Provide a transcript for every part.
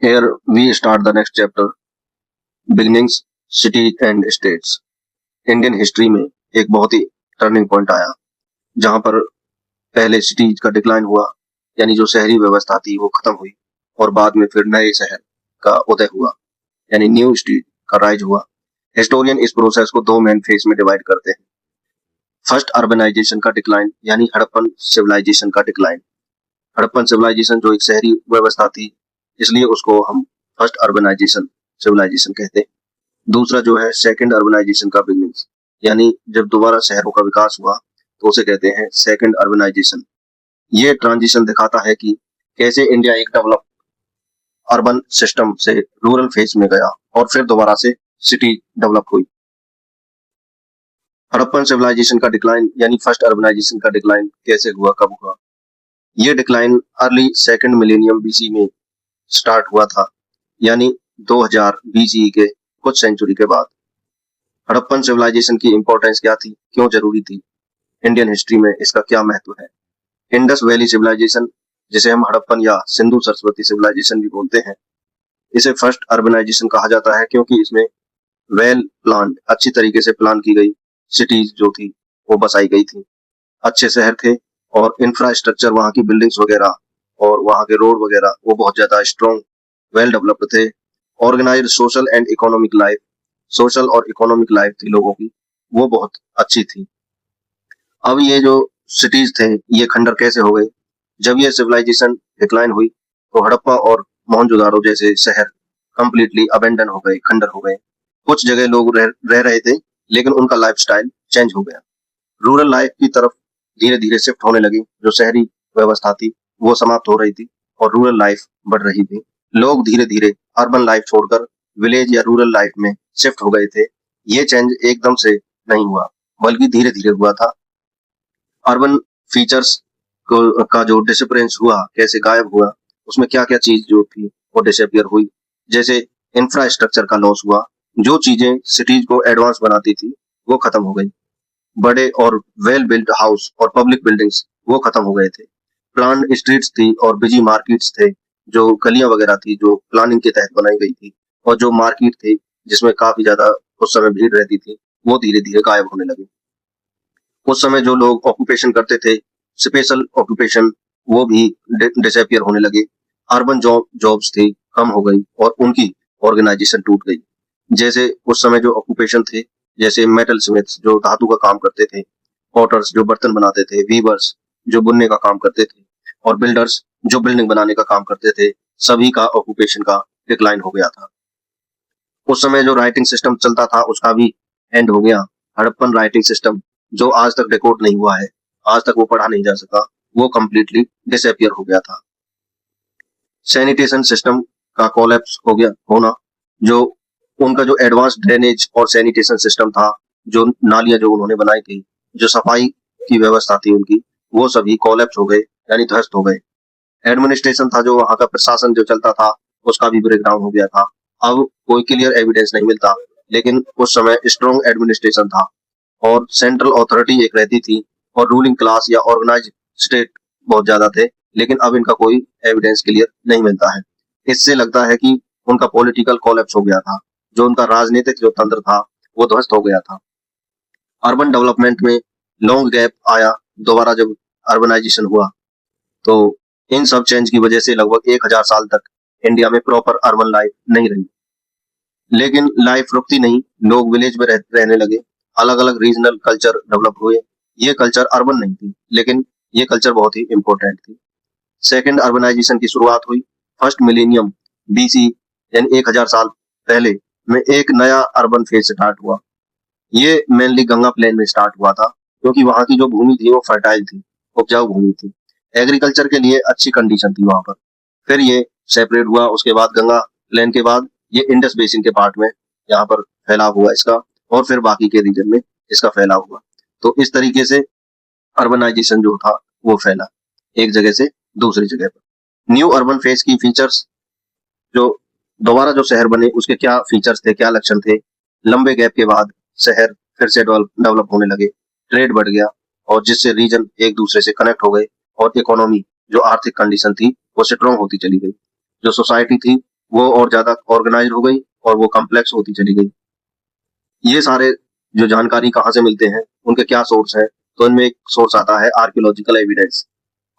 Here we start the next chapter, beginnings, cities and states. Indian history में एक बहुत ही turning point आया जहां पर पहले सिटीज का डिक्लाइन हुआ, यानी जो शहरी व्यवस्था थी वो खत्म हुई और बाद में फिर नए शहर का उदय हुआ, यानी न्यू स्टेट का राइज हुआ। हिस्टोरियन इस प्रोसेस को दो मेन फेज में डिवाइड करते हैं। फर्स्ट अर्बनाइजेशन का डिक्लाइन, यानी हड़प्पन सिविलाइजेशन का डिक्लाइन। हड़प्पन सिविलाइजेशन जो एक शहरी व्यवस्था थी, इसलिए उसको हम फर्स्ट अर्बनाइजेशन सिविलाइजेशन कहते हैं। दूसरा जो है सेकंड अर्बनाइजेशन का बिगनिंग्स, यानी जब दोबारा शहरों का विकास हुआ तो उसे कहते हैं सेकंड अर्बनाइजेशन। ये ट्रांजिशन दिखाता है कि कैसे इंडिया एक डेवलप अर्बन सिस्टम से रूरल फेज में गया और फिर दोबारा से सिटी डेवलप हुई। हड़प्पन सिविलाइजेशन का डिक्लाइन यानी फर्स्ट अर्बनाइजेशन का डिक्लाइन कैसे हुआ, कब हुआ? ये decline early second millennium BC में स्टार्ट हुआ था, यानी 2000 बीसी के कुछ सेंचुरी के बाद। हड़प्पन सिविलाइजेशन की इंपॉर्टेंस क्या थी, क्यों जरूरी थी, इंडियन हिस्ट्री में इसका क्या महत्व है? इंडस वैली सिविलाइजेशन, जिसे हम हड़प्पन या सिंधु सरस्वती सिविलाइजेशन भी बोलते हैं, इसे फर्स्ट अर्बनाइजेशन कहा जाता है क्योंकि इसमें वेल प्लान, अच्छी तरीके से प्लान की गई सिटीज जो थी वो बसाई गई थी, अच्छे शहर थे और इंफ्रास्ट्रक्चर, वहां की बिल्डिंग्स वगैरह और वहां के रोड वगैरह वो बहुत ज्यादा स्ट्रॉन्ग, वेल डेवलप्ड थे। Organised social and economic life, social और इकोनॉमिक लाइफ थी लोगों की, वो बहुत अच्छी थी। अब ये जो सिटीज थे ये खंडर कैसे हो गए? जब ये सिविलाइजेशन डिक्लाइन हुई तो हड़प्पा और मोहनजोदाड़ो जैसे शहर कंप्लीटली अबेंडन हो गए, खंडर हो गए। कुछ जगह लोग रह रहे थे लेकिन उनका लाइफस्टाइल चेंज हो गया। रूरल लाइफ की तरफ धीरे धीरे शिफ्ट होने लगी। जो शहरी व्यवस्था थी वो समाप्त हो रही थी और रूरल लाइफ बढ़ रही थी। लोग धीरे धीरे अर्बन लाइफ छोड़कर विलेज या रूरल लाइफ में शिफ्ट हो गए थे। ये चेंज एकदम से नहीं हुआ बल्कि धीरे धीरे हुआ था। अर्बन फीचर्स का जो डिसअपियरेंस हुआ, कैसे गायब हुआ, उसमें क्या क्या चीज जो थी वो डिसअपियर हुई। जैसे इंफ्रास्ट्रक्चर का लॉस हुआ, जो चीजें सिटीज को एडवांस बनाती थी वो खत्म हो गई। बड़े और वेल बिल्ट हाउस और पब्लिक बिल्डिंग्स वो खत्म हो गए थे। प्लान स्ट्रीट्स थी और बिजी मार्केट्स थे, जो गलियां वगैरह थी जो प्लानिंग के तहत बनाई गई थी, और जो मार्केट थी जिसमें काफी ज्यादा उस समय भीड़ रहती थी, वो धीरे धीरे गायब होने लगी। उस समय जो लोग ऑक्यूपेशन करते थे, स्पेशल ऑक्यूपेशन, वो भी डिसअपियर होने लगे। अर्बन जॉब्स थी कम हो गई और उनकी ऑर्गेनाइजेशन टूट गई। जैसे उस समय जो ऑक्यूपेशन थे, जैसे मेटल स्मिथ्स जो धातु का काम करते थे, पॉटर्स जो बर्तन बनाते थे, वीवर्स जो बुनने का काम करते थे, और बिल्डर्स जो बिल्डिंग बनाने का काम करते थे, सभी का ऑक्यूपेशन का डिक्लाइन हो गया था। उस समय जो राइटिंग सिस्टम चलता था उसका भी एंड हो गया। हड़प्पन राइटिंग सिस्टम जो आज तक डिकोड नहीं हुआ है, आज तक वो पढ़ा नहीं जा सका, वो कंप्लीटली डिसअपियर हो गया था। सैनिटेशन सिस्टम का कोलैप्स हो गया होना, जो उनका जो एडवांस ड्रेनेज और सैनिटेशन सिस्टम था, जो नालियां जो उन्होंने बनाई थी, जो सफाई की व्यवस्था थी उनकी, वो सभी कोलैप्स हो गए, यानी ध्वस्त हो गए। एडमिनिस्ट्रेशन था, जो वहां का प्रशासन जो चलता था, उसका भी ब्रेकडाउन हो गया था। अब कोई क्लियर एविडेंस नहीं मिलता, लेकिन उस समय स्ट्रॉन्ग एडमिनिस्ट्रेशन था और सेंट्रल अथॉरिटी एक रहती थी और रूलिंग क्लास या ऑर्गेनाइज स्टेट बहुत ज्यादा थे, लेकिन अब इनका कोई एविडेंस क्लियर नहीं मिलता है। इससे लगता है कि उनका पॉलिटिकल कोलैप्स हो गया था, जो उनका राजनीतिक जो तंत्र था वो ध्वस्त हो गया था। अर्बन डेवलपमेंट में लॉन्ग गैप आया। दोबारा जब अर्बनाइजेशन हुआ तो इन सब चेंज की वजह से लगभग 1000 साल तक इंडिया में प्रॉपर अर्बन लाइफ नहीं रही। लेकिन लाइफ रुकती नहीं, लोग विलेज में रहने लगे, अलग अलग रीजनल कल्चर डेवलप हुए। ये कल्चर अर्बन नहीं थी, लेकिन ये कल्चर बहुत ही इंपॉर्टेंट थी। सेकंड अर्बनाइजेशन की शुरुआत हुई फर्स्ट मिलेनियम बीसी, यानी 1000 साल पहले में एक नया अर्बन फेज स्टार्ट हुआ। ये मेनली गंगा प्लेन में स्टार्ट हुआ था, क्योंकि वहां की जो भूमि थी वो फर्टाइल थी, उपजाऊ भूमि थी, एग्रीकल्चर के लिए अच्छी कंडीशन थी वहां पर। फिर ये सेपरेट हुआ, उसके बाद गंगा प्लेन के बाद ये इंडस बेसिन के पार्ट में यहाँ पर फैलाव हुआ इसका, और फिर बाकी के रीजन में इसका फैलाव हुआ। तो इस तरीके से अर्बनाइजेशन जो था वो फैला एक जगह से दूसरी जगह पर। न्यू अर्बन फेज की फीचर्स, जो दोबारा जो शहर बने उसके क्या फीचर्स थे, क्या लक्षण थे? लंबे गैप के बाद शहर फिर से डेवलप होने लगे, ट्रेड बढ़ गया और जिससे रीजन एक दूसरे से कनेक्ट हो गए, और इकोनॉमी जो आर्थिक कंडीशन थी वो स्ट्रॉन्ग होती चली गई। जो सोसाइटी थी वो और ज्यादा ऑर्गेनाइज हो गई और वो कॉम्प्लेक्स होती चली गई। ये सारे जो जानकारी कहाँ से मिलते हैं, उनके क्या सोर्स हैं, तो इनमें एक सोर्स आता है आर्कियोलॉजिकल एविडेंस।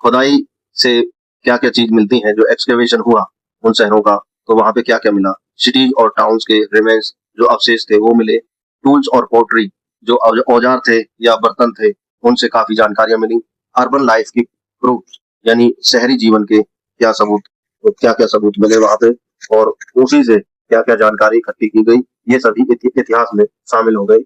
खुदाई से क्या क्या चीज मिलती है, जो एक्सकेवेशन हुआ उन शहरों का, तो वहां पे क्या क्या मिला। सिटीज और टाउन्स के रिमेन्स जो अवशेष थे वो मिले। टूल्स और पोर्ट्री जो औजार थे या बर्तन थे, उनसे काफी जानकारियां मिली। अर्बन लाइफ की प्रूफ यानी शहरी जीवन के क्या सबूत, तो क्या क्या सबूत मिले वहां पे, और उसी से क्या क्या जानकारी इकट्ठी की गई, ये सभी इतिहास में शामिल हो गई।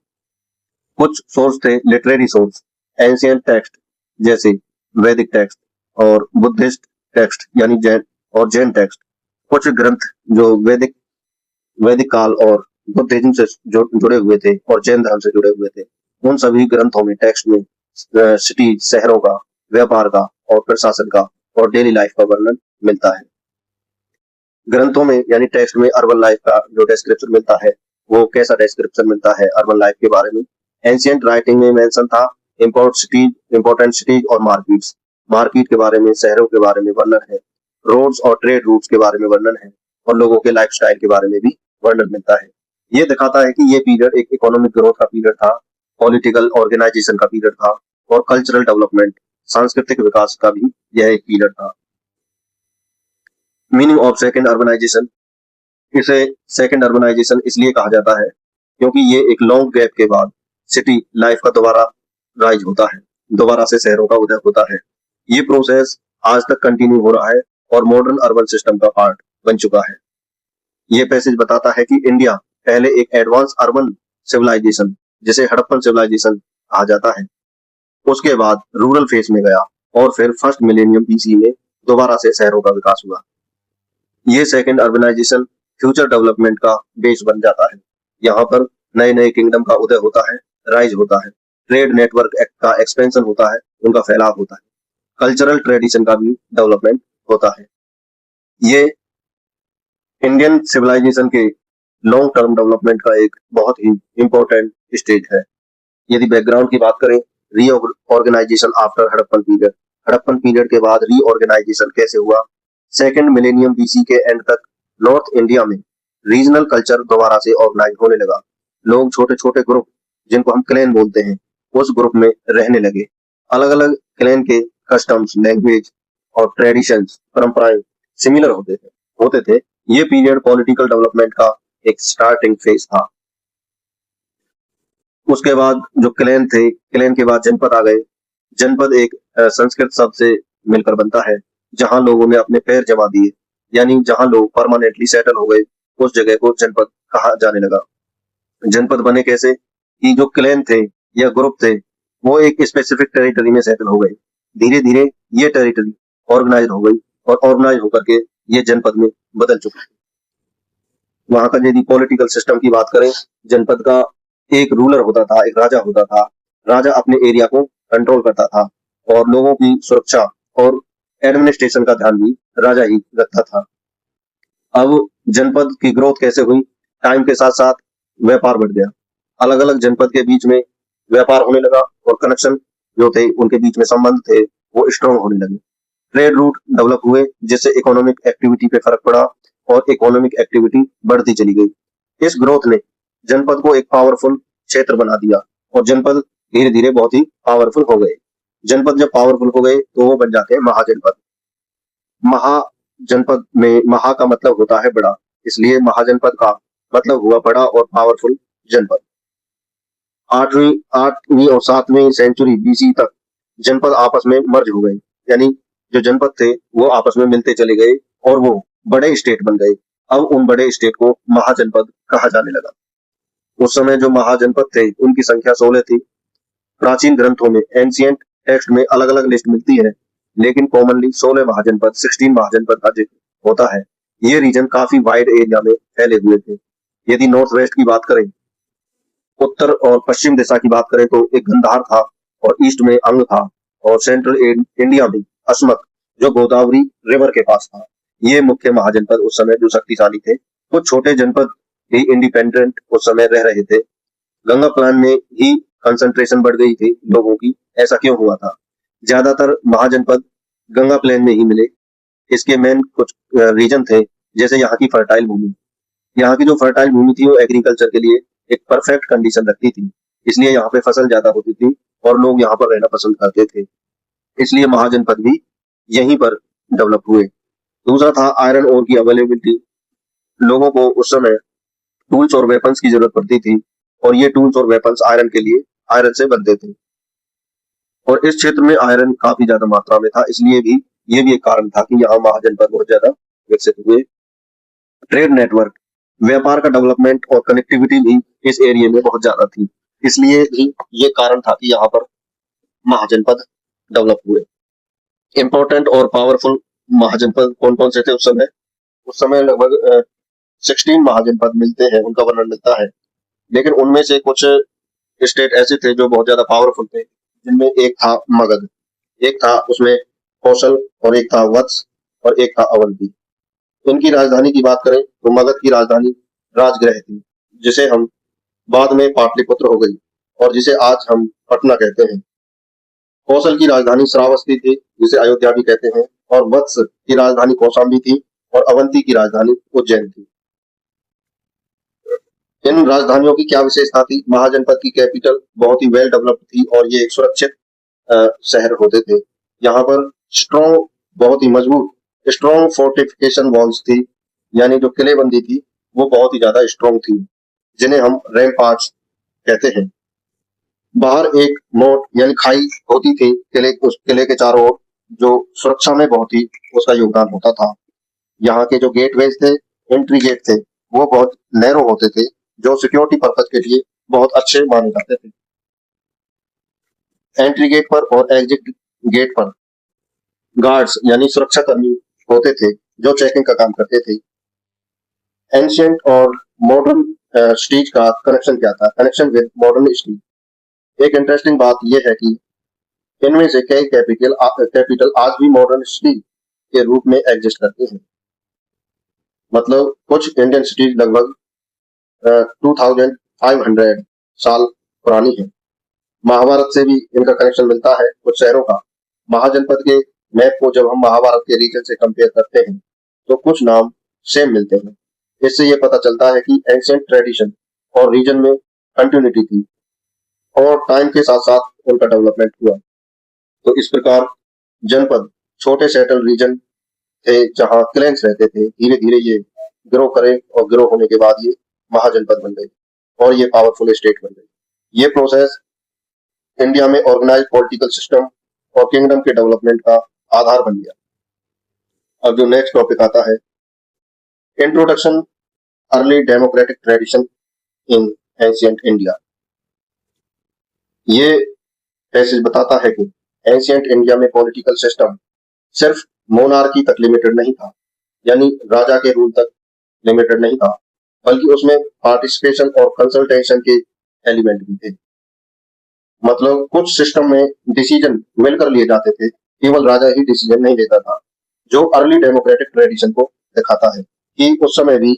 कुछ सोर्स थे लिटरेरी सोर्स, एंशियंट टेक्स्ट जैसे वैदिक टेक्स्ट और बुद्धिस्ट टेक्स्ट यानी जैन टेक्स्ट। कुछ ग्रंथ जो वैदिक वैदिक काल और बुद्धिज्म से जुड़े हुए थे और जैन धर्म से जुड़े हुए थे। उन सभी ग्रंथों में टेक्स्ट में सिटी शहरों का, व्यापार का और प्रशासन का और डेली लाइफ का वर्णन मिलता है। ग्रंथों में यानी टेक्स्ट में अर्बन लाइफ का जो डिस्क्रिप्शन मिलता है, वो कैसा डिस्क्रिप्शन मिलता है अर्बन लाइफ के बारे में। एंशियंट राइटिंग में मेंशन था इंपॉर्टेंट सिटीज और मार्केट्स, मार्केट के बारे में, शहरों के बारे में वर्णन है। रोड्स और ट्रेड रूट्स के बारे में वर्णन है और लोगों के लाइफस्टाइल के बारे में भी वर्णन मिलता है। ये दिखाता है कि ये पीरियड एक इकोनॉमिक ग्रोथ का पीरियड था, पॉलिटिकल ऑर्गेनाइजेशन का पीरियड था और कल्चरल डेवलपमेंट, सांस्कृतिक विकास का भी यह एक पीरियड था। मीनिंग ऑफ सेकेंड अर्बनाइजेशन, इसे सेकेंड अर्बनाइजेशन इसलिए कहा जाता है क्योंकि ये एक लॉन्ग गैप के बाद सिटी लाइफ का दोबारा राइज होता है, दोबारा से शहरों का उदय होता है। ये प्रोसेस आज तक कंटिन्यू हो रहा है और मॉडर्न अर्बन सिस्टम का पार्ट बन चुका है। ये पैसेज बताता है कि इंडिया पहले एक एडवांस अर्बन सिविलाइजेशन, जिसे हड़प्पन सिविलाइजेशन कहा जाता है, उसके बाद रूरल फेज में गया और फिर फर्स्ट मिलेनियम बीसी में दोबारा से शहरों का विकास हुआ। ये सेकेंड अर्बनाइजेशन फ्यूचर डेवलपमेंट का बेस बन जाता है। यहाँ पर नए नए किंगडम का उदय होता है, राइज होता है, ट्रेड नेटवर्क का एक्सपेंशन होता है, उनका फैलाव होता है, कल्चरल ट्रेडिशन का भी डेवलपमेंट होता है। ये इंडियन सिविलाइजेशन के लॉन्ग टर्म डेवलपमेंट का एक बहुत ही इंपॉर्टेंट स्टेज है। यदि बैकग्राउंड की बात करें, reorganisation after Harappan period, Harappan period के बाद रीऑर्गेनाइजेशन कैसे हुआ। सेकेंड मिलेनियम बीसी के एंड तक नॉर्थ इंडिया में रीजनल कल्चर दोबारा से ऑर्गेनाइज होने लगा। लोग छोटे छोटे ग्रुप, जिनको हम क्लैन बोलते हैं, उस ग्रुप में रहने लगे। अलग अलग क्लैन के कस्टम्स, लैंग्वेज और ट्रेडिशंस, परंपराएं सिमिलर होते थे। ये पीरियड पॉलिटिकल डेवलपमेंट का एक स्टार्टिंग फेज था। उसके बाद जो क्लैन थे, क्लैन के बाद जनपद आ गए। जनपद एक संस्कृत शब्द से मिलकर बनता है, जहां लोगों ने अपने पैर जमा दिए, यानी जहां लोग परमानेंटली सेटल हो गए, उस जगह को जनपद कहा जाने लगा। जनपद बने कैसे कि जो क्लैन थे या ग्रुप थे, वो एक स्पेसिफिक टेरिटरी में सेटल हो गए। धीरे धीरे ये टेरिटरी ऑर्गेनाइज हो गई और ऑर्गेनाइज होकर के ये जनपद में बदल चुकी है। वहां का यदि पॉलिटिकल सिस्टम की बात करें, जनपद का एक रूलर होता था, एक राजा होता था। राजा अपने एरिया को कंट्रोल करता था और लोगों की सुरक्षा और एडमिनिस्ट्रेशन का ध्यान भी राजा ही रखता था। अब जनपद की ग्रोथ कैसे हुई, टाइम के साथ साथ व्यापार बढ़ गया। अलग अलग जनपद के बीच में व्यापार होने लगा और कनेक्शन जो थे, उनके बीच में संबंध थे, वो स्ट्रॉन्ग होने लगे। ट्रेड रूट डेवलप हुए, जिससे इकोनॉमिक एक्टिविटी पे फर्क पड़ा और इकोनॉमिक एक्टिविटी बढ़ती चली गई। इस ग्रोथ ने जनपद को एक पावरफुल क्षेत्र बना दिया और जनपद धीरे धीरे बहुत ही पावरफुल हो गए। जनपद जब पावरफुल हो गए तो वो बन जाते हैं महाजनपद। महाजनपद में महा का मतलब होता है बड़ा, इसलिए महाजनपद का मतलब हुआ बड़ा और पावरफुल जनपद। 8वीं और 7वीं सेंचुरी बीसी तक जनपद आपस में मर्ज हो गए, यानी जो जनपद थे वो आपस में मिलते चले गए और वो बड़े स्टेट बन गए। अब उन बड़े स्टेट को महाजनपद कहा जाने लगा। उस समय जो महाजनपद थे, उनकी संख्या 16 थी। प्राचीन ग्रंथों में, एंशियंट टेक्स्ट में अलग अलग लिस्ट मिलती है, लेकिन कॉमनली 16 महाजनपद, 16 महाजनपद का जिक्र होता है। ये रीजन काफी वाइड एरिया में फैले हुए थे। यदि नॉर्थ वेस्ट की बात करें, उत्तर और पश्चिम दिशा की बात करें, तो एक गंधार था और ईस्ट में अंग था, और सेंट्रल इंडिया में अस्मक, जो गोदावरी रिवर के पास था। ये मुख्य महाजनपद उस समय जो शक्तिशाली थे। कुछ छोटे जनपद भी इंडिपेंडेंट उस समय रह रहे थे। गंगा प्लान में ही कंसंट्रेशन बढ़ गई थी लोगों की। ऐसा क्यों हुआ था? ज्यादातर महाजनपद गंगा प्लेन में ही मिले। इसके मेन कुछ रीजन थे, जैसे यहाँ की फर्टाइल भूमि, यहाँ की जो फर्टाइल भूमि थी वो एग्रीकल्चर के लिए एक परफेक्ट कंडीशन रखती थी, इसलिए यहाँ पे फसल ज्यादा होती थी और लोग यहाँ पर रहना पसंद करते थे, इसलिए महाजनपद भी यहीं पर डेवलप हुए। दूसरा था आयरन ओर की अवेलेबिलिटी। लोगों को उस समय टूल्स और वेपन्स की जरूरत पड़ती थी और ये टूल्स और वेपन्स आयरन के लिए आयरन से बनते थे और इस क्षेत्र में आयरन काफी ज्यादा मात्रा में था, इसलिए भी ये भी एक कारण था कि यहाँ महाजनपद बहुत ज्यादा विकसित हुए। ट्रेड नेटवर्क, व्यापार का डेवलपमेंट और कनेक्टिविटी भी इस एरिया में बहुत ज्यादा थी, इसलिए भी ये कारण था कि यहाँ पर महाजनपद डेवलप हुए। इम्पोर्टेंट और पावरफुल महाजनपद कौन कौन से थे उस समय लगभग 16 महाजनपद मिलते हैं, उनका वर्णन मिलता है, लेकिन उनमें से कुछ स्टेट ऐसे थे जो बहुत ज्यादा पावरफुल थे, जिनमें एक था मगध, एक था उसमें कौशल और एक था वत्स और एक था अवंती। इनकी राजधानी की बात करें तो मगध की राजधानी राजगृह थी, जिसे हम बाद में पाटलिपुत्र हो गई और जिसे आज हम पटना कहते हैं। कौशल की राजधानी श्रावस्ती थी, जिसे अयोध्या भी कहते हैं, और वत्स की राजधानी कौशाम्बी थी और अवंती की राजधानी उज्जैन थी। इन राजधानियों की क्या विशेषता थी? महाजनपद की कैपिटल बहुत ही वेल डेवलप्ड थी और ये एक सुरक्षित शहर होते थे। यहाँ पर स्ट्रॉन्ग, बहुत ही मजबूत स्ट्रॉन्ग फोर्टिफिकेशन वॉल्स थी, यानी जो किलेबंदी थी वो बहुत ही ज्यादा स्ट्रॉन्ग थी, जिन्हें हम रैम्पार्ट्स कहते हैं। बाहर एक मोट यानी खाई होती थी उस किले के चारों ओर, जो सुरक्षा में बहुत ही उसका योगदान होता था। यहाँ के जो गेटवेज थे, एंट्री गेट थे, वो बहुत नैरो होते थे, जो सिक्योरिटी पर्पज के लिए बहुत अच्छे माने जाते थे। एंट्री गेट पर और एग्जिट गेट पर गार्ड्स यानी सुरक्षा कर्मी होते थे, जो चेकिंग का काम करते थे। एंशियंट और मॉडर्न सिटीज का कनेक्शन क्या था? Connection with modern city. एक इंटरेस्टिंग बात यह है कि इनमें से कई कैपिटल आज भी मॉडर्न सिटी के रूप में एग्जिस्ट करते हैं। मतलब कुछ इंडियन सिटीज लगभग 2500 साल पुरानी है। महाभारत से भी इनका कनेक्शन मिलता है कुछ शहरों का। महाजनपद के मैप को जब हम महाभारत के रीजन से कंपेयर करते हैं तो कुछ नाम सेम मिलते हैं। इससे ये पता चलता है कि एंशिएंट ट्रेडिशन और रीजन में कंटिन्यूटी थी और टाइम के साथ साथ उनका डेवलपमेंट हुआ। तो इस प्रकार जनपद छोटे सेटल रीजन थे जहां क्लैंस रहते थे। धीरे धीरे ये ग्रो करे और ग्रो होने के बाद ये महाजनपद बन गई और ये पावरफुल स्टेट बन गई। ये प्रोसेस इंडिया में ऑर्गेनाइज पॉलिटिकल सिस्टम और किंगडम के डेवलपमेंट का आधार बन गया। अब जो नेक्स्ट टॉपिक आता है, introduction early democratic tradition in ancient India. ये पैसेज बताता है कि एंशिएंट इंडिया में पॉलिटिकल सिस्टम सिर्फ मोनार्की तक लिमिटेड नहीं था, यानी राजा के रूल तक लिमिटेड नहीं था, बल्कि उसमें पार्टिसिपेशन और कंसल्टेशन के एलिमेंट भी थे। मतलब कुछ सिस्टम में डिसीजन मिलकर लिए जाते थे, केवल राजा ही डिसीजन नहीं लेता था, जो अर्ली डेमोक्रेटिक ट्रेडिशन को दिखाता है कि उस समय भी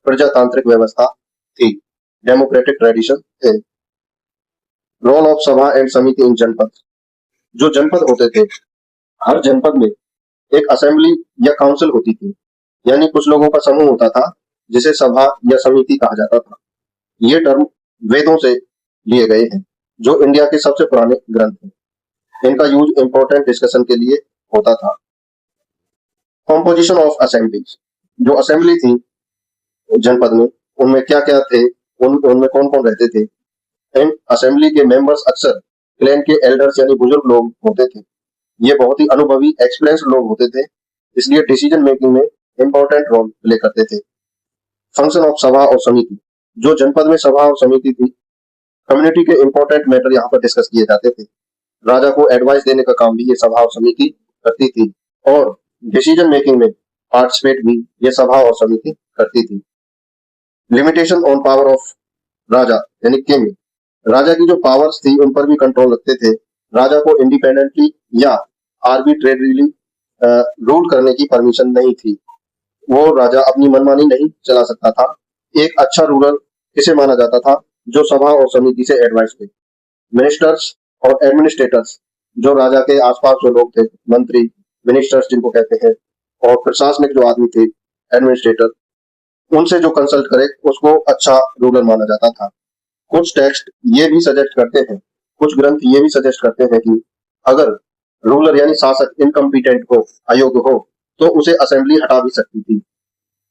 प्रजातांत्रिक व्यवस्था थी, डेमोक्रेटिक ट्रेडिशन थे। रोल ऑफ सभा एंड समिति इन जनपद। जो जनपद होते थे, हर जनपद में एक असेंबली या काउंसिल होती थी, यानी कुछ लोगों का समूह होता था जिसे सभा या समिति कहा जाता था। ये टर्म वेदों से लिए गए हैं, जो इंडिया के सबसे पुराने ग्रंथ हैं। इनका यूज इंपॉर्टेंट डिस्कशन के लिए होता था। Composition of assemblies. जो असेंबली थी जनपद में, उनमें क्या क्या थे, उनमें कौन कौन रहते थे। इन असेंबली के मेंबर्स अक्सर क्लैन के एल्डर्स यानी बुजुर्ग लोग होते थे। ये बहुत ही अनुभवी एक्सपीरियंस लोग होते थे, इसलिए डिसीजन मेकिंग में इंपॉर्टेंट रोल प्ले करते थे। फंक्शन ऑफ सभा और समिति। जो जनपद में सभा और समिति थी, कम्युनिटी के इंपॉर्टेंट मैटर यहाँ पर डिस्कस किए जाते थे। राजा को एडवाइस देने का काम भी ये सभा और समिति करती थी और डिसीजन मेकिंग में पार्टिसिपेट भी ये सभा और समिति करती थी। लिमिटेशन ऑन पावर ऑफ राजा यानी किंग। राजा की जो पावर्स थी उन पर भी कंट्रोल रखते थे। राजा को इंडिपेंडेंटली या आर्बिट्रेरीली रूल करने की परमिशन नहीं थी। वो राजा अपनी मनमानी नहीं चला सकता था। एक अच्छा रूलर किसे माना जाता था? जो सभा और समिति से एडवाइस थे। मिनिस्टर्स और एडमिनिस्ट्रेटर्स, जो राजा के आसपास जो लोग थे, मंत्री, मिनिस्टर्स जिनको कहते हैं, और प्रशासनिक जो आदमी थे, एडमिनिस्ट्रेटर उनसे जो कंसल्ट करे उसको अच्छा रूलर माना जाता था। कुछ टेक्स्ट ये भी सजेस्ट करते हैं, कुछ ग्रंथ ये भी सजेस्ट करते हैं कि अगर रूलर यानी शासक इनकम्पिटेंट हो, अयोग्य हो, तो उसे असेंबली हटा भी सकती थी।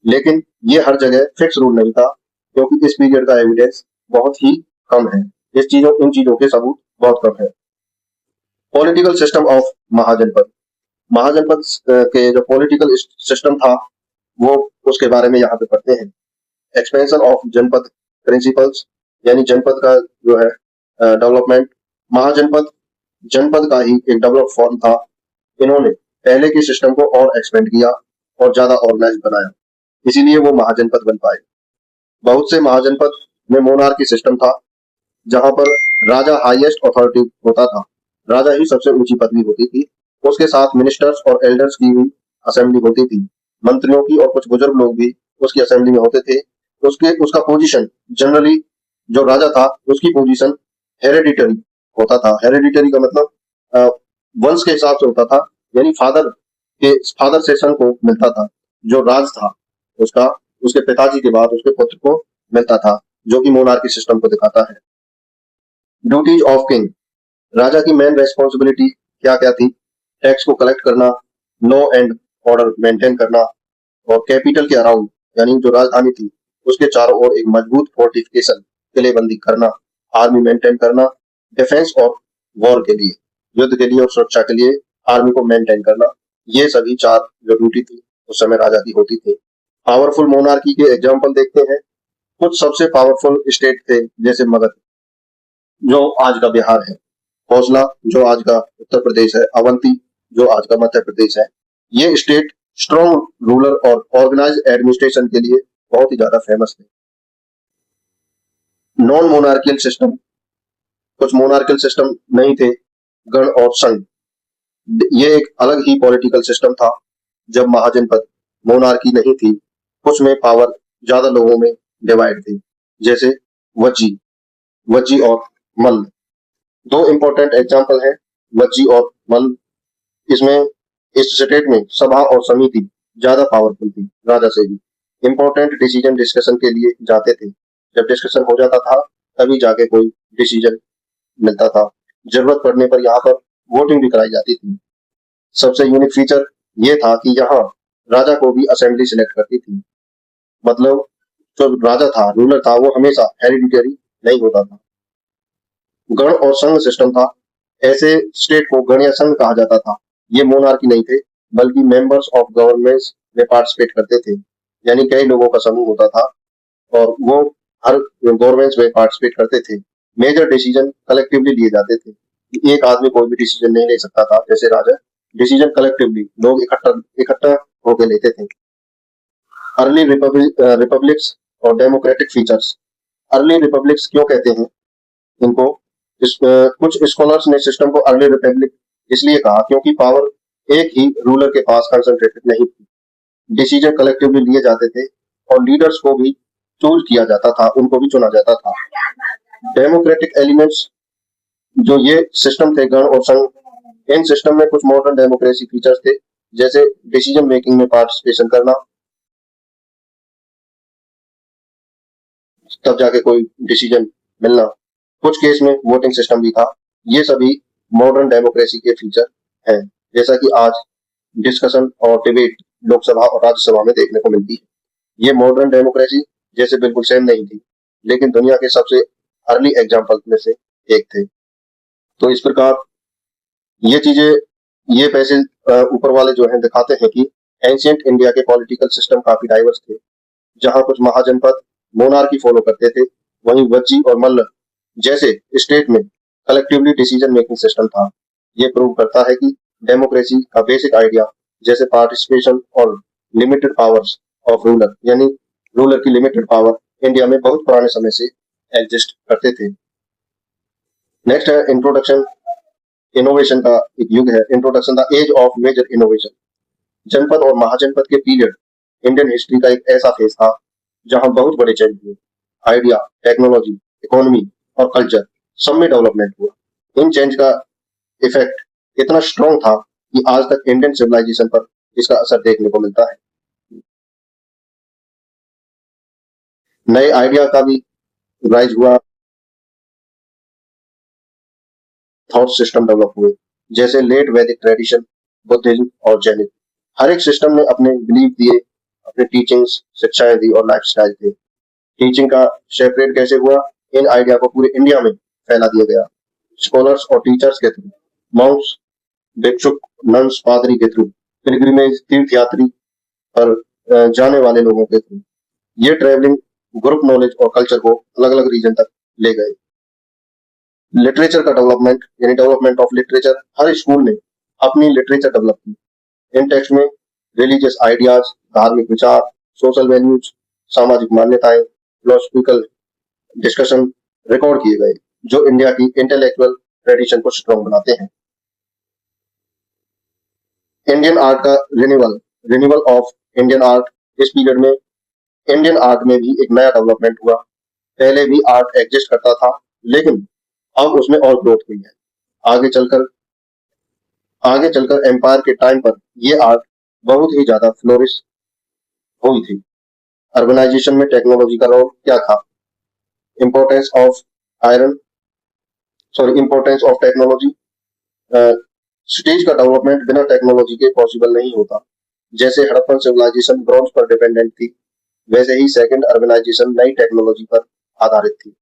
लेकिन ये हर जगह फिक्स रूल नहीं था, क्योंकि इस पीरियड का एविडेंस बहुत ही कम है। इन चीजों के सबूत बहुत कम है। Political system of Mahajanapada. Mahajanapada के जो पॉलिटिकल सिस्टम था वो उसके बारे में यहाँ पे पढ़ते हैं। एक्सपेंशन ऑफ जनपद प्रिंसिपल्स, यानी जनपद का जो है डेवलपमेंट। महाजनपद जनपद का ही एक डेवलप फॉर्म था। इन्होंने पहले के सिस्टम को और एक्सपेंड किया और ज्यादा ऑर्गेनाइज बनाया, इसीलिए वो महाजनपद बन पाए। बहुत से महाजनपद में मोनार्की सिस्टम था, जहां पर राजा हाईएस्ट अथॉरिटी होता था। राजा ही सबसे ऊंची पदवी होती थी। उसके साथ मिनिस्टर्स और एल्डर्स की भी असेंबली होती थी। मंत्रियों की और कुछ बुजुर्ग लोग भी उसकी असेंबली में होते थे। उसका पोजीशन जनरली, जो राजा था उसकी पोजीशन हेरेडिटरी होता था। हेरेडिटरी का मतलब वंश के हिसाब से होता था, यानी फादर से सन को मिलता था। जो राज था उसका उसके पिताजी के बाद उसके पुत्र को मिलता था, जो कि मोनार्की सिस्टम को दिखाता है। Duties of king. राजा की मेन रेस्पॉन्सिबिलिटी क्या क्या थी? टैक्स को कलेक्ट करना, लॉ एंड ऑर्डर मेंटेन करना, और कैपिटल के अराउंड यानी जो राजधानी थी उसके चारों ओर एक मजबूत फोर्टिफिकेशन, किलेबंदी करना, आर्मी मेंटेन करना, डिफेंस और वॉर के लिए, युद्ध के लिए और सुरक्षा के लिए आर्मी को मेंटेन करना। ये सभी चार जो ड्यूटी थी उस समय राजा की होती थी। पावरफुल मोनार्की के एग्जाम्पल देखते हैं। कुछ सबसे पावरफुल स्टेट थे, जैसे मगध जो आज का बिहार है, हौसला जो आज का उत्तर प्रदेश है, अवंती जो आज का मध्य प्रदेश है। ये स्टेट स्ट्रॉन्ग रूलर और ऑर्गेनाइज एडमिनिस्ट्रेशन के लिए बहुत ही ज्यादा फेमस थे। Non monarchial system. कुछ मोनार्कियल सिस्टम नहीं थे, गण और संघ। ये एक अलग ही पॉलिटिकल सिस्टम था। जब महाजनपद मोनार्की नहीं थी, कुछ में पावर ज्यादा लोगों में डिवाइड थी, जैसे वज्जी और मल्ल। दो इंपॉर्टेंट एग्जांपल हैं, वज्जी और मल्ल। इसमें इस स्टेट में सभा और समिति ज्यादा पावरफुल थी राजा से भी। इंपॉर्टेंट डिसीजन डिस्कशन के लिए जाते थे। जब डिस्कशन हो जाता था तभी जाके कोई डिसीजन मिलता था। जरूरत पड़ने पर यहाँ पर वोटिंग भी कराई जाती थी। सबसे यूनिक फीचर ये था कि यहाँ राजा को भी असेंबली सिलेक्ट करती थी। मतलब जो राजा था, रूलर था, वो हमेशा हेरिडिटरी नहीं होता था। गण और संघ सिस्टम था। ऐसे स्टेट को गण या संघ कहा जाता था। ये मोनार्की नहीं थे, बल्कि मेंबर्स ऑफ गवर्नमेंट्स में पार्टिसिपेट करते थे, यानी कई लोगों का समूह होता था और वो हर गवर्नमेंट्स में पार्टिसिपेट करते थे। मेजर डिसीजन कलेक्टिवली लिए जाते थे। एक आदमी कोई भी डिसीजन नहीं ले सकता था, जैसे राजा। डिसीजन कलेक्टिवली लोग इकट्ठा होकर लेते थे। अर्ली रिपब्लिक्स और डेमोक्रेटिक फीचर्स। अर्ली रिपब्लिक्स क्यों कहते हैं इनको? कुछ स्कॉलर्स ने सिस्टम को अर्ली रिपब्लिक इसलिए कहा क्योंकि पावर एक ही रूलर के पास कंसंट्रेटेड नहीं थी। डिसीजन कलेक्टिवली लिए जाते थे और लीडर्स को भी चूज किया जाता था, उनको भी चुना जाता था। डेमोक्रेटिक एलिमेंट्स जो ये सिस्टम थे, गण और संघ, इन सिस्टम में कुछ मॉडर्न डेमोक्रेसी फीचर्स थे, जैसे डिसीजन मेकिंग में पार्टिसिपेशन करना, तब जाके कोई डिसीजन मिलना। कुछ केस में वोटिंग सिस्टम भी था। ये सभी मॉडर्न डेमोक्रेसी के फीचर हैं, जैसा कि आज डिस्कशन और डिबेट लोकसभा और राज्यसभा में देखने को मिलती है। ये मॉडर्न डेमोक्रेसी जैसे बिल्कुल सेम नहीं थी, लेकिन दुनिया के सबसे अर्ली एग्जाम्पल में से एक थे। तो इस प्रकार ये चीजें, ये पैसे ऊपर वाले जो हैं दिखाते हैं कि एंशिएंट इंडिया के पॉलिटिकल सिस्टम काफी डाइवर्स थे, जहां कुछ महाजनपद मोनार्की फॉलो करते थे, वहीं वज्जी और मल्ल जैसे स्टेट में कलेक्टिवली डिसीजन मेकिंग सिस्टम था। ये प्रूव करता है कि डेमोक्रेसी का बेसिक आइडिया, जैसे पार्टिसिपेशन और लिमिटेड पावर्स ऑफ रूलर, यानी रूलर की लिमिटेड पावर, इंडिया में बहुत पुराने समय से एग्जिस्ट करते थे। नेक्स्ट है इंट्रोडक्शन। इनोवेशन का एक युग है। Introduction, the age of major innovation. Janapada और महाजनपद के पीरियड इंडियन हिस्ट्री का एक ऐसा फेज था जहां बहुत बड़े चेंज हुए। आइडिया, टेक्नोलॉजी, इकोनॉमी और कल्चर सब में डेवलपमेंट हुआ। इन चेंज का इफेक्ट इतना स्ट्रॉन्ग था कि आज तक इंडियन सिविलाइजेशन पर इसका असर देखने को मिलता है। नए आइडिया का भी राइज हुआ, थॉट सिस्टम डेवलप हुए, जैसे लेट वैदिक ट्रेडिशन, बुद्धिज्म और जैनिज्म। हर एक सिस्टम ने अपने बिलीफ दिए, अपने टीचिंग्स, शिक्षाएं दी और लाइफस्टाइल थे। टीचिंग का सेपरेट कैसे हुआ? इन आइडिया को पूरे इंडिया में फैला दिया गया, स्कॉलर्स और टीचर्स के थ्रू, मॉन्क्स, भिक्षुक, नन्स, पादरी के थ्रू, पिलग्रिमेज, तीर्थ यात्री पर जाने वाले लोगों के थ्रू। ये ट्रेवलिंग ग्रुप नॉलेज और कल्चर को अलग अलग रीजन तक ले गए। लिटरेचर का डेवलपमेंट यानी development of literature, her school ने अपनी लिटरेचर डेवलप की। इन टेक्स्ट में रिलीजियस आइडियाज, धार्मिक विचार, सोशल वैल्यूज, सामाजिक मान्यताएं, फिलोसफिकल डिस्कशन रिकॉर्ड किए गए, जो इंडिया की इंटेलेक्चुअल ट्रेडिशन को स्ट्रॉन्ग बनाते हैं। इंडियन आर्ट का रिन्यूअल ऑफ इंडियन आर्ट, इस पीरियड में इंडियन आर्ट में भी एक नया डेवलपमेंट हुआ। पहले भी आर्ट एग्जिस्ट करता था, लेकिन अब उसमें और ग्रोथ हुई है। आगे चलकर आगे चलकर एम्पायर के टाइम पर ये आर्ट बहुत ही ज्यादा फ्लोरिश हुई थी। अर्बनाइजेशन में टेक्नोलॉजी का रोल क्या था? Importance of iron importance of technology. Cities का डेवलपमेंट बिना टेक्नोलॉजी के पॉसिबल नहीं होता। जैसे हड़प्पन सिविलाइजेशन ब्रॉन्ज पर डिपेंडेंट थी, वैसे ही सेकंड अर्बनाइजेशन नई टेक्नोलॉजी पर आधारित थी।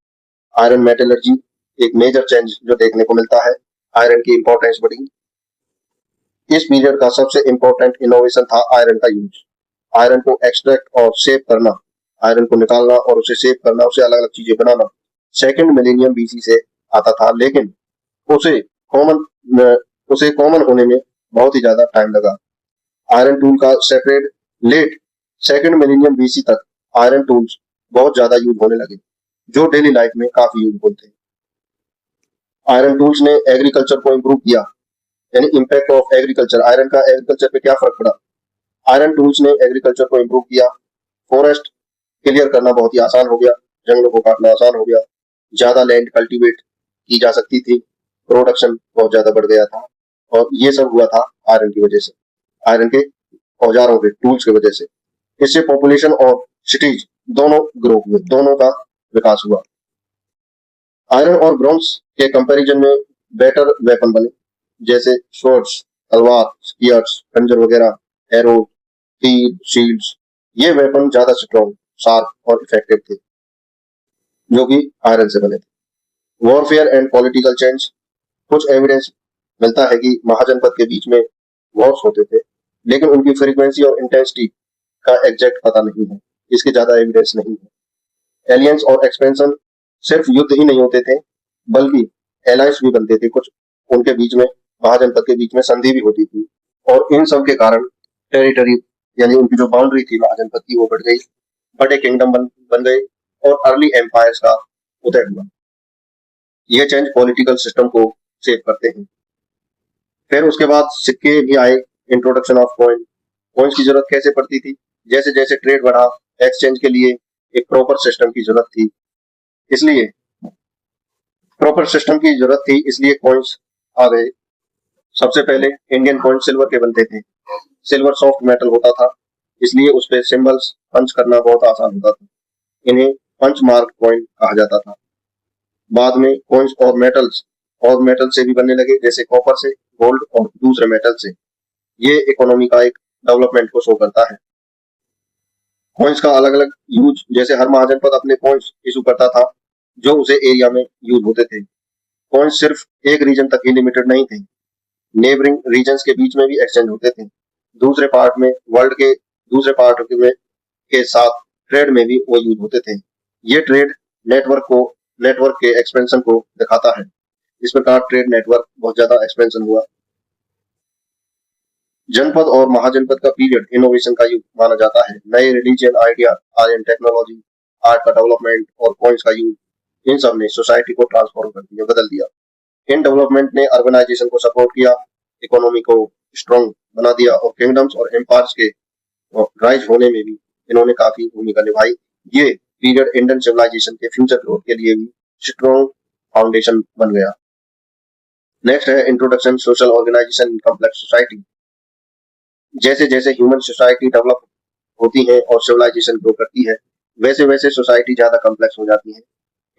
आयरन मेटलर्जी एक मेजर चेंज जो देखने को मिलता है, आयरन की इंपॉर्टेंस बढ़ी। इस पीरियड का सबसे इंपॉर्टेंट इनोवेशन था आयरन का यूज। आयरन को एक्सट्रैक्ट और सेव करना, आयरन को निकालना और उसे सेव करना, उसे अलग अलग चीजें बनाना सेकंड मिलेनियम बीसी से आता था, लेकिन उसे कॉमन होने में बहुत ही ज्यादा टाइम लगा। आयरन टूल का separate late second millennium BC तक आयरन टूल्स बहुत ज्यादा यूज होने लगे, जो डेली लाइफ में काफी यूजफुल थे। आयरन टूल्स ने एग्रीकल्चर को इम्प्रूव किया, यानी इम्पैक्ट ऑफ एग्रीकल्चर, आयरन का एग्रीकल्चर पे क्या फर्क पड़ा? आयरन टूल्स ने एग्रीकल्चर को इम्प्रूव किया। फॉरेस्ट क्लियर करना बहुत ही आसान हो गया, जंगलों को काटना आसान हो गया, ज्यादा लैंड कल्टीवेट की जा सकती थी, प्रोडक्शन बहुत ज्यादा बढ़ गया था, और ये सब हुआ था आयरन की वजह से, आयरन के औजारों के टूल्स की वजह से। इससे पॉपुलेशन और सिटीज दोनों ग्रो हुए, दोनों का विकास हुआ। आयरन और ब्रॉन्ज के कंपैरिजन में बेटर वेपन बने, जैसे स्वॉर्ड्स, तलवार, स्पीयर्स, खंजर वगैरह, एरो, तीर, शील्ड्स। ये वेपन ज्यादा स्ट्रॉन्ग, शार्प और इफेक्टिव थे, जो कि आयरन से बने थे। वॉरफेयर एंड पॉलिटिकल चेंज, कुछ एविडेंस मिलता है कि महाजनपद के बीच में वॉर्स होते थे, लेकिन उनकी फ्रीक्वेंसी और इंटेंसिटी का एग्जैक्ट पता नहीं है, इसके ज्यादा एविडेंस नहीं है। एलियंस और एक्सपेंशन, सिर्फ युद्ध ही नहीं होते थे, बल्कि एलायंस भी बनते थे कुछ, उनके बीच में, महाजनपद के बीच में संधि भी होती थी, और इन सब के कारण टेरिटरी यानी उनकी जो बाउंड्री थी महाजनपद की वो बढ़ गई, बड़े किंगडम बन गए, और अर्ली एम्पायर्स का उदय हुआ। ये चेंज पॉलिटिकल सिस्टम को सेव करते हैं। फिर उसके बाद सिक्के भी आए, इंट्रोडक्शन ऑफ कॉइन्स की जरूरत कैसे पड़ती थी? जैसे जैसे ट्रेड बढ़ा, एक्सचेंज के लिए एक प्रॉपर सिस्टम की जरूरत थी, इसलिए कॉइन्स आ गए। सबसे पहले इंडियन कॉइन सिल्वर के बनते थे। सिल्वर सॉफ्ट मेटल होता था, इसलिए उस पे सिंबल्स पंच करना बहुत आसान होता था। इन्हें पंच मार्क कॉइन कहा जाता था। बाद में कॉइन्स और मेटल से भी बनने लगे, जैसे कॉपर से, गोल्ड और दूसरे मेटल से। ये इकोनॉमी का एक डेवलपमेंट को शो करता है। कॉइन्स का अलग अलग यूज, जैसे हर महाजनपद अपने कॉइन्स इशू करता था, जो उसे एरिया में यूज होते थे। कॉइन्स सिर्फ एक रीजन तक ही लिमिटेड नहीं थे, नेबरिंग रीजन्स के बीच में भी एक्सचेंज होते थे। दूसरे पार्ट में वर्ल्ड के दूसरे पार्ट में के साथ ट्रेड में भी वो यूज होते थे। ये ट्रेड नेटवर्क के एक्सपेंशन को दिखाता है। इस प्रकार ट्रेड नेटवर्क बहुत ज्यादा एक्सपेंशन हुआ। जनपद और महाजनपद का पीरियड इनोवेशन का युग माना जाता है। नए religion idea, iron technology, art का डेवलपमेंट और कॉइन्स का यूज, इन सब ने सोसाइटी को ट्रांसफॉर्म कर दिया, बदल दिया। इन डेवलपमेंट ने अर्बनाइजेशन को सपोर्ट किया, इकोनॉमी को स्ट्रॉन्ग बना दिया, और किंगडम्स और एम्पायर्स के राइज होने में भी इन्होंने काफी भूमिका निभाई। ये पीरियड इंडियन सिविलाइजेशन के फ्यूचर ग्रोथ के लिए भी स्ट्रॉन्ग फाउंडेशन बन गया। नेक्स्ट है introduction social organisation in complex society. जैसे जैसे ह्यूमन सोसाइटी डेवलप होती है और सिविलाइजेशन ग्रो करती है, वैसे वैसे सोसाइटी ज्यादा कॉम्प्लेक्स हो जाती है।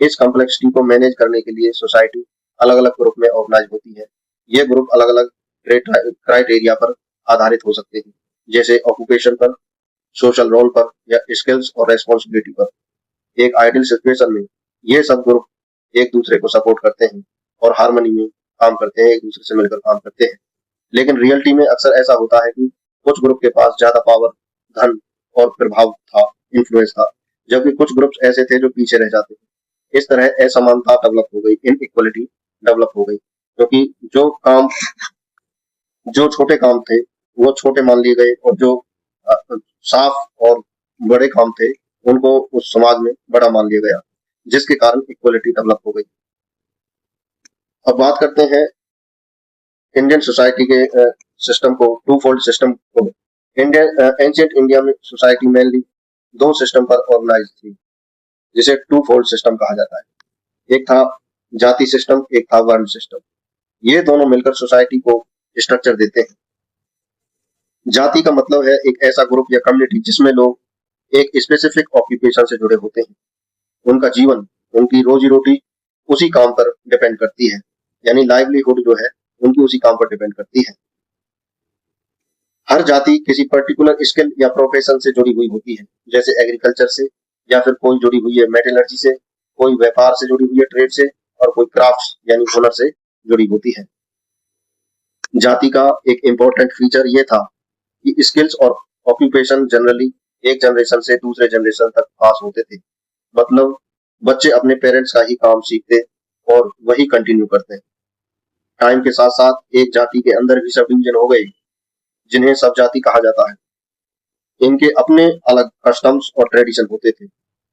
इस कॉम्प्लेक्सिटी को मैनेज करने के लिए सोसाइटी अलग अलग ग्रुप में ऑर्गेनाइज होती है। ये ग्रुप अलग अलग क्राइटेरिया पर आधारित हो सकते हैं, जैसे ऑक्यूपेशन पर, सोशल रोल पर, या स्किल्स और रेस्पॉन्सिबिलिटी पर। एक आइडियल सिचुएशन में ये सब ग्रुप एक दूसरे को सपोर्ट करते हैं और हार्मनी में काम करते हैं, एक दूसरे से मिलकर काम करते हैं। लेकिन रियलिटी में अक्सर ऐसा होता है कि कुछ ग्रुप के पास ज्यादा पावर, धन और प्रभाव था, इन्फ्लुएंस था, जबकि कुछ ग्रुप्स ऐसे थे जो पीछे रह जाते थे। इस तरह असमानता डेवलप हो गई, इनइक्वलिटी डेवलप हो गई, क्योंकि जो छोटे काम थे वो छोटे मान लिए गए, और जो अ, साफ और बड़े काम थे उनको उस समाज में बड़ा मान लिया गया, जिसके कारण इक्वलिटी डेवलप हो गई। अब बात करते हैं इंडियन सोसाइटी के सिस्टम को, टू फोल्ड सिस्टम को। इंडियन एंशियंट इंडिया में सोसाइटी मेनली दो सिस्टम पर ऑर्गेनाइज थी, जिसे टू फोल्ड सिस्टम कहा जाता है। एक था जाति सिस्टम, एक था वर्ण सिस्टम। ये दोनों मिलकर सोसाइटी को स्ट्रक्चर देते हैं। जाति का मतलब है एक ऐसा ग्रुप या कम्युनिटी जिसमें लोग एक स्पेसिफिक ऑक्यूपेशन से जुड़े होते हैं। उनका जीवन, उनकी रोजी रोटी उसी काम पर डिपेंड करती है, यानी लाइवलीहुड जो है उनकी उसी काम पर डिपेंड करती है। हर जाति किसी पर्टिकुलर स्किल या प्रोफेशन से जुड़ी हुई होती है, जैसे एग्रीकल्चर से, या फिर कोई जुड़ी हुई है मेटलर्जी से, कोई व्यापार से जुड़ी हुई है ट्रेड से, और कोई क्राफ्ट्स यानी हुनर से जुड़ी होती है। जाति का एक इम्पोर्टेंट फीचर ये था कि स्किल्स और ऑक्यूपेशन जनरली एक जनरेशन से दूसरे जनरेशन तक पास होते थे। मतलब बच्चे अपने पेरेंट्स का ही काम सीखते और वही कंटिन्यू करते हैं। टाइम के साथ साथ एक जाति के अंदर भी सब डिवीजन हो गए, जिन्हें सब जाति कहा जाता है। इनके अपने अलग कस्टम्स और ट्रेडिशन होते थे,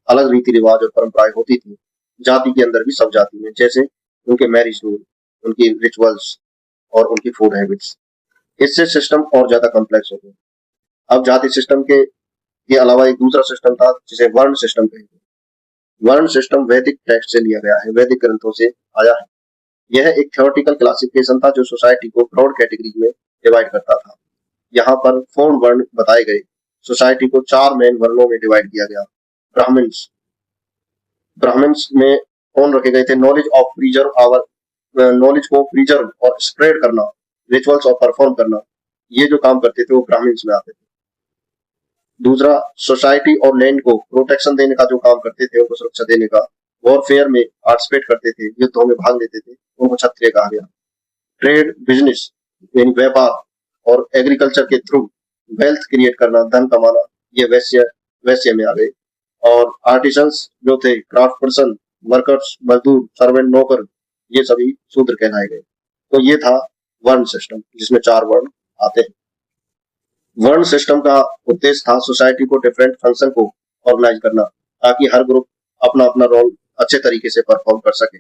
अलग रीति रिवाज और परंपराएं होती थी जाति के अंदर भी, सब जाति में, जैसे उनके मैरिज रूल, उनकी रिचुअल्स और उनकी फूड हैबिट्स। इससे सिस्टम और ज्यादा कॉम्प्लेक्स हो गया। अब जाति सिस्टम के अलावा एक दूसरा सिस्टम था जिसे वर्ण सिस्टम कहते हैं। वर्ण सिस्टम वैदिक टेक्स्ट से लिया गया है, वैदिक ग्रंथों से आया है। यह एक थ्योरेटिकल क्लासिफिकेशन था जो सोसाइटी को ब्रॉड कैटेगरी में डिवाइड करता था। यहाँ पर 4 वर्ण बताए गए। सोसाइटी को 4 मेन वर्णों में डिवाइड किया गया। ब्राह्मण्स, ब्राह्मण्स में कौन रखे गए थे? Knowledge of preserve our, knowledge को प्रिजर्व और स्प्रेड करना, रिचुअल्स और परफॉर्म करना, ये जो काम करते थे वो ब्राह्मण्स में आते थे। दूसरा, सोसाइटी और लैंड को प्रोटेक्शन देने का जो काम करते थे, उनको सुरक्षा देने का, वॉरफेयर में पार्टिसिपेट करते थे, युद्धों में भाग लेते थे, उनको क्षत्रिय कहा गया। ट्रेड, बिजनेस यानी व्यापार, और एग्रीकल्चर के थ्रू वेल्थ क्रिएट करना, धन कमाना, ये वैश्य में आ गए। और आर्टिसंस जो थे, क्राफ्ट पर्सन, वर्कर्स, मजदूर, सर्वेंट, नौकर, ये सभी शूद्र कहलाए गए। तो ये था वर्ण सिस्टम, जिसमें 4 वर्ण आते हैं। वर्ण सिस्टम का उद्देश्य था सोसाइटी को डिफरेंट फंक्शन को ऑर्गेनाइज करना, ताकि हर ग्रुप अपना अपना रोल अच्छे तरीके से परफॉर्म कर सके।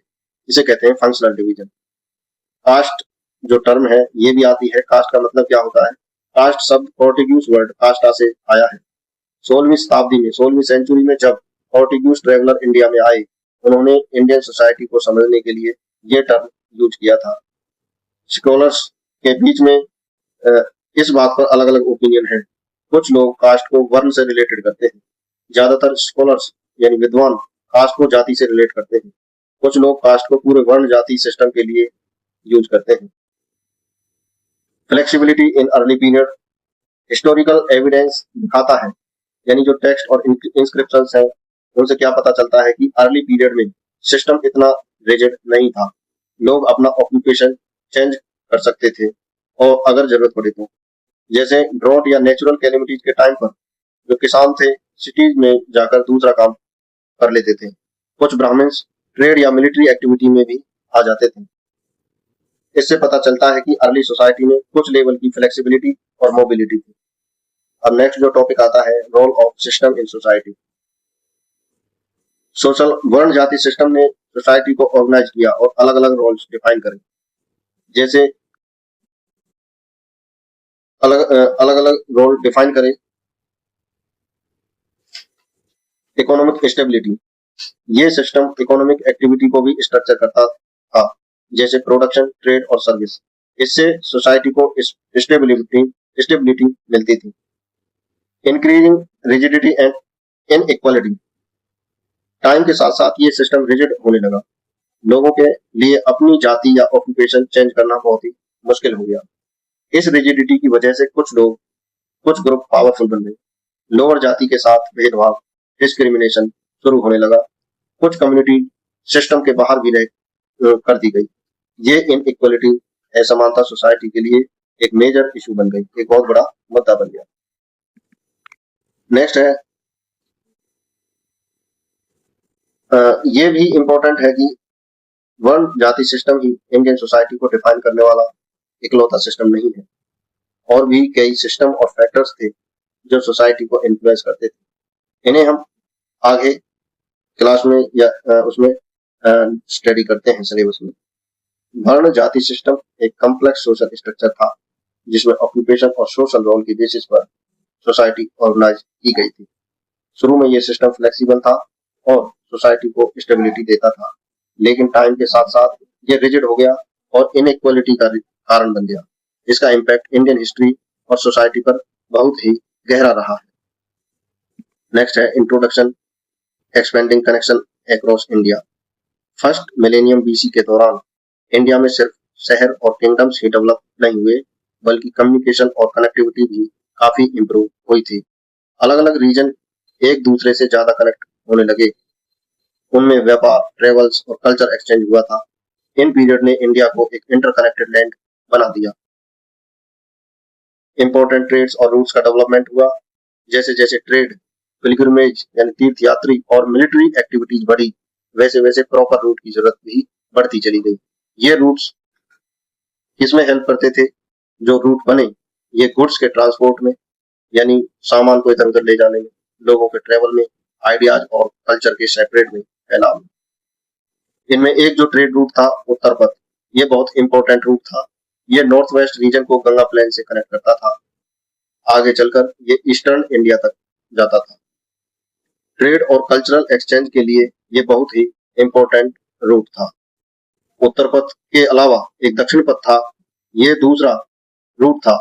इसे कहते हैं फंक्शनल डिवीजन। कास्ट जो टर्म है ये भी आती है। कास्ट का मतलब क्या होता है? कास्ट शब्द पोर्टुगीज वर्ड कास्टा से आया है। 16वीं शताब्दी में, 16वीं सेंचुरी में जब पोर्टुगीज ट्रेवलर इंडिया में आए, उन्होंने इंडियन सोसाइटी को समझने के लिए ये टर्म यूज किया था। स्कॉलर्स के बीच में इस बात पर अलग अलग ओपिनियन है। कुछ लोग कास्ट को वर्ण से रिलेटेड करते हैं। ज्यादातर स्कॉलर्स यानी विद्वान कास्ट को जाति से रिलेट करते हैं। कुछ लोग कास्ट को पूरे वर्ण जाति सिस्टम के लिए यूज करते हैं। Flexibility in early period, historical evidence दिखाता है, यानी जो टेक्स्ट और इंस्क्रिप्शंस हैं उनसे क्या पता चलता है कि अर्ली पीरियड में सिस्टम इतना रिजिड नहीं था। लोग अपना ऑक्यूपेशन चेंज कर सकते थे और अगर जरूरत पड़े तो, जैसे ड्रॉट या नेचुरल कैलेमिटीज के टाइम पर जो किसान थे सिटीज में जाकर दूसरा काम कर लेते थे। कुछ ब्राह्मण्स ट्रेड या मिलिट्री एक्टिविटी में भी आ जाते थे। इससे पता चलता है कि अर्ली सोसाइटी में कुछ लेवल की फ्लेक्सिबिलिटी और मोबिलिटी थी। अब नेक्स्ट जो टॉपिक आता है, role of system in society. Social varna jati system ने सोसाइटी को ऑर्गेनाइज किया और अलग अलग रोल्स डिफाइन करे, जैसे अलग अलग रोल डिफाइन करे। इकोनॉमिक स्टेबिलिटी, ये सिस्टम इकोनॉमिक एक्टिविटी को भी स्ट्रक्चर करता था, जैसे प्रोडक्शन, ट्रेड और सर्विस। इससे सोसाइटी को स्टेबिलिटी मिलती थी। Increasing rigidity and inequality, time के साथ साथ ये सिस्टम रिजिड होने लगा। लोगों के लिए अपनी जाति या ऑक्यूपेशन चेंज करना बहुत ही मुश्किल हो गया। इस रिजिडिटी की वजह से कुछ ग्रुप पावरफुल बन गए। लोअर जाति के साथ भेदभाव, डिस्क्रिमिनेशन शुरू होने लगा। कुछ कम्युनिटी सिस्टम के बाहर भी कर दी गई। ये इनइक्वालिटी, असमानता सोसाइटी के लिए एक मेजर इशू बन गई, एक बहुत बड़ा मुद्दा बन गया। नेक्स्ट है, ये भी इंपॉर्टेंट है कि वर्ण जाति सिस्टम ही इंडियन सोसाइटी को डिफाइन करने वाला इकलौता सिस्टम नहीं है। और भी कई सिस्टम और फैक्टर्स थे जो सोसाइटी को इन्फ्लुएंस करते थे। इन्हें हम आगे क्लास में या उसमें स्टडी करते हैं सिलेबस में। वर्ण जाति सिस्टम एक कॉम्प्लेक्स सोशल स्ट्रक्चर था जिसमें ऑक्यूपेशन और सोशल रोल की बेसिस पर सोसाइटी ऑर्गेनाइज की गई थी। शुरू में यह सिस्टम फ्लेक्सिबल था और सोसाइटी को स्टेबिलिटी देता था, लेकिन टाइम के साथ साथ ये रिजिड हो गया और इनइक्वालिटी का कारण बन गया। इसका इम्पैक्ट इंडियन हिस्ट्री और सोसाइटी पर बहुत ही गहरा रहा है। नेक्स्ट है introduction, expanding connection across India. First millennium BC के दौरान इंडिया में सिर्फ शहर और किंगडम्स ही डेवलप नहीं हुए, बल्कि कम्युनिकेशन और कनेक्टिविटी भी काफी इंप्रूव हुई थी। अलग अलग रीजन एक दूसरे से ज्यादा कनेक्ट होने लगे। उनमें व्यापार, ट्रेवल्स और कल्चर एक्सचेंज हुआ था। इन पीरियड ने इंडिया को एक इंटरकनेक्टेड लैंड बना दिया। इंपॉर्टेंट ट्रेड्स और रूट्स का डेवलपमेंट हुआ। जैसे जैसे ट्रेड, पिलग्रिमेज यानी तीर्थ यात्री और मिलिट्री एक्टिविटीज बढ़ी, वैसे वैसे प्रॉपर रूट की जरूरत भी बढ़ती चली गई। ये रूट्स किसमें हेल्प करते थे? जो रूट बने ये गुड्स के ट्रांसपोर्ट में, यानी सामान को इधर उधर ले जाने में, लोगों के ट्रेवल में, आइडियाज और कल्चर के सेपरेट में, फैलाव में। इनमें एक जो ट्रेड रूट था उत्तर पथ, ये बहुत इंपॉर्टेंट रूट था। ये नॉर्थ वेस्ट रीजन को गंगा प्लेन से कनेक्ट करता था। आगे चलकर ये ईस्टर्न इंडिया तक जाता था। ट्रेड और कल्चरल एक्सचेंज के लिए ये बहुत ही इंपॉर्टेंट रूट था। उत्तर पथ के अलावा एक दक्षिण पथ था, ये दूसरा रूट था।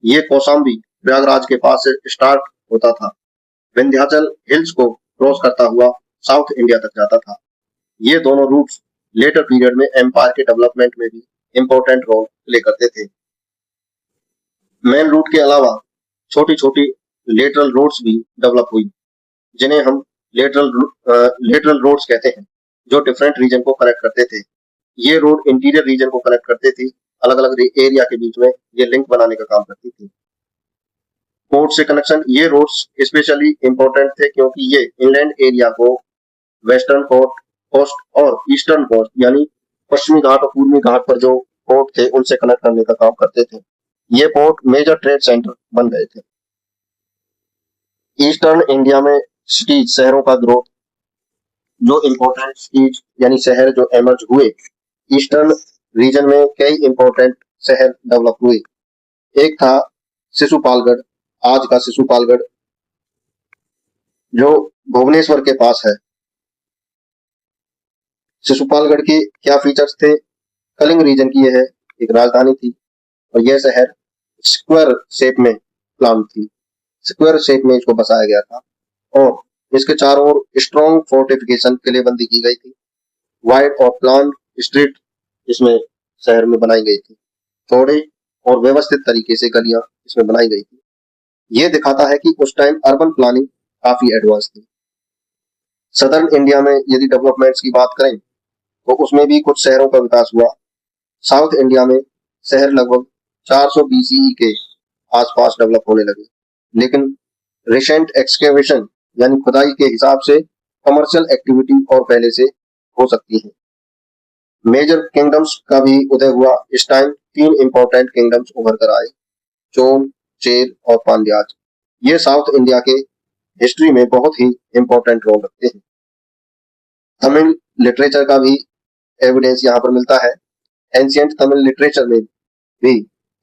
ये कौशाम्बी प्रयागराज के पास से स्टार्ट होता था, विंध्याचल हिल्स को क्रॉस करता हुआ साउथ इंडिया तक जाता था। ये दोनों रूट्स लेटर पीरियड में एम्पायर के डेवलपमेंट में भी इंपॉर्टेंट रोल प्ले करते थे। मेन रूट के अलावा छोटी छोटी लेटरल रोड्स भी डेवलप हुई, जिन्हें हम लेटरल रोड्स कहते हैं, जो डिफरेंट रीजन को कनेक्ट करते थे। ये रोड इंटीरियर रीजन को कनेक्ट करते थे, अलग अलग एरिया के बीच में ये लिंक बनाने का काम करती थी। पोर्ट से कनेक्शन, ये रोड्स स्पेशली इंपॉर्टेंट थे क्योंकि ये इनलैंड एरिया को वेस्टर्न कोस्ट और ईस्टर्न कोस्ट यानी पश्चिमी घाट और पूर्वी घाट पर जो पोर्ट थे उनसे कनेक्ट करने का काम करते थे। ये पोर्ट मेजर ट्रेड सेंटर बन गए थे। ईस्टर्न इंडिया में सिटीज, शहरों का ग्रोथ, जो इंपॉर्टेंट सिटीज यानी शहर जो एमर्ज हुए, ईस्टर्न रीजन में कई इंपॉर्टेंट शहर डेवलप हुए। एक था शिशुपालगढ़, आज का शिशुपालगढ़, जो भुवनेश्वर के पास है। शिशुपालगढ़ की क्या फीचर्स थे? कलिंग रीजन की यह एक राजधानी थी और यह शहर स्क्वायर शेप में प्लान थी, स्क्वायर शेप में इसको बसाया गया था और इसके चारों ओर स्ट्रॉन्ग फोर्टिफिकेशन किलेबंदी की गई थी। वाइड और प्लान स्ट्रीट इसमें शहर में बनाई गई थी, चौड़े और व्यवस्थित तरीके से गलियां इसमें बनाई गई थी। यह दिखाता है कि उस टाइम अर्बन प्लानिंग काफी एडवांस थी। सदर्न इंडिया में यदि डेवलपमेंट्स की बात करें तो उसमें भी कुछ शहरों का विकास हुआ। साउथ इंडिया में शहर लगभग 400 बीसीई के आसपास डेवलप होने लगे, लेकिन रिसेंट एक्सकेवेशन यानी खुदाई के हिसाब से कमर्शियल एक्टिविटी और पहले से हो सकती है। मेजर किंगडम्स का भी उदय हुआ। इस टाइम 3 इंपॉर्टेंट किंगडम्स उभर कर आए, चोल, चेर और पांड्याज। ये साउथ इंडिया के हिस्ट्री में बहुत ही इंपॉर्टेंट रोल रखते हैं। तमिल लिटरेचर का भी एविडेंस यहाँ पर मिलता है। एंशिएंट तमिल लिटरेचर में भी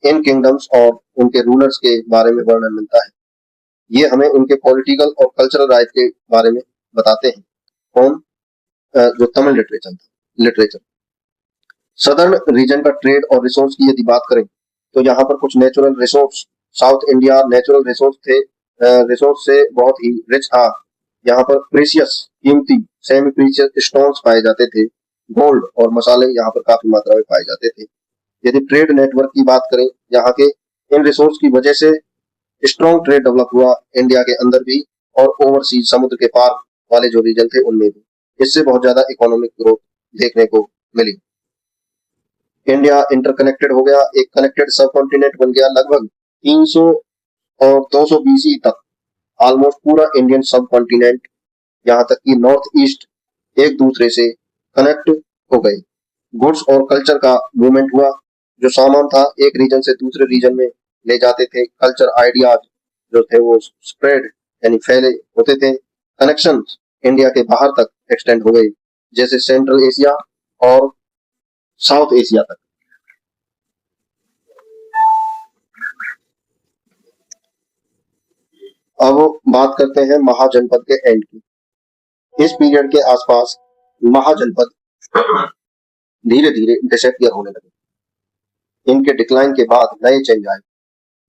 इन किंगडम्स और उनके रूलर्स के बारे में वर्णन मिलता है। ये हमें उनके पॉलिटिकल और कल्चरल राइट के बारे में बताते हैं। कौन? जो तमिल लिटरेचर। सदर्न रीजन का ट्रेड और रिसोर्स की यदि बात करें तो यहाँ पर कुछ natural resource, south India natural resource थे, रिसोर्स से बहुत ही रिच था। यहाँ पर प्रेशियस कीमती सेमी प्रीशियस स्टोन्स पाए जाते थे। गोल्ड और मसाले यहाँ पर काफी मात्रा में पाए जाते थे। यदि ट्रेड नेटवर्क की बात करें, यहाँ के इन रिसोर्स की वजह से स्ट्रॉन्ग ट्रेड डेवलप हुआ इंडिया के अंदर भी और ओवरसीज समुद्र के पार वाले जो रीजन थे उनमें भी। इससे बहुत ज्यादा इकोनॉमिक ग्रोथ देखने को मिली। इंडिया इंटरकनेक्टेड हो गया, एक कनेक्टेड सब कॉन्टिनेंट बन गया। लगभग 300 और 200 बीसी तक ऑलमोस्ट पूरा इंडियन सब कॉन्टिनेंट यहाँ तक कि नॉर्थ ईस्ट एक दूसरे से कनेक्ट हो गए। गुड्स और कल्चर का मूवमेंट हुआ। जो सामान था एक रीजन से दूसरे रीजन में ले जाते थे। कल्चर आइडियाज जो थे वो स्प्रेड यानी फैले होते थे। कनेक्शन इंडिया के बाहर तक एक्सटेंड हो गए, जैसे सेंट्रल एशिया और साउथ एशिया तक। अब बात करते हैं महाजनपद के एंड की। इस पीरियड के आसपास महाजनपद धीरे धीरे डिसअपियर होने लगे। इनके डिक्लाइन के बाद नए चेंज आए।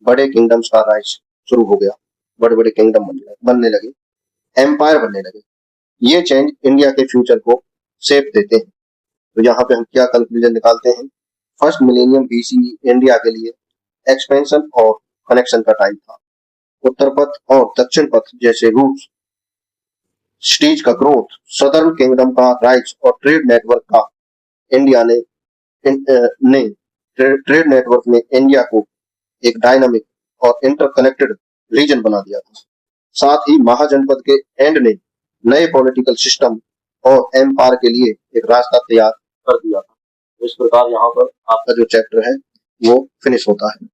बड़े किंगडम्स का राइज शुरू हो गया, बड़े बड़े किंगडम बनने लगे, एम्पायर बनने लगे। ये चेंज इंडिया के फ्यूचर को शेप देते हैं। तो यहाँ पे हम क्या कंक्लूजन निकालते हैं? फर्स्ट मिलेनियम बीसी इंडिया के लिए एक्सपेंशन और कनेक्शन का टाइम था। उत्तर पथ और दक्षिण पथ जैसे रूट्स, स्टेज का ग्रोथ, सदर्न किंगडम का राइज और ट्रेड नेटवर्क का इंडिया ने ट्रेड नेटवर्क में इंडिया को एक डायनामिक और इंटरकनेक्टेड रीजन बना दिया था। साथ ही महाजनपद के एंड ने नए पॉलिटिकल सिस्टम और एम्पायर के लिए एक रास्ता तैयार कर दिया था। इस प्रकार यहाँ पर आपका जो चैप्टर है वो फिनिश होता है।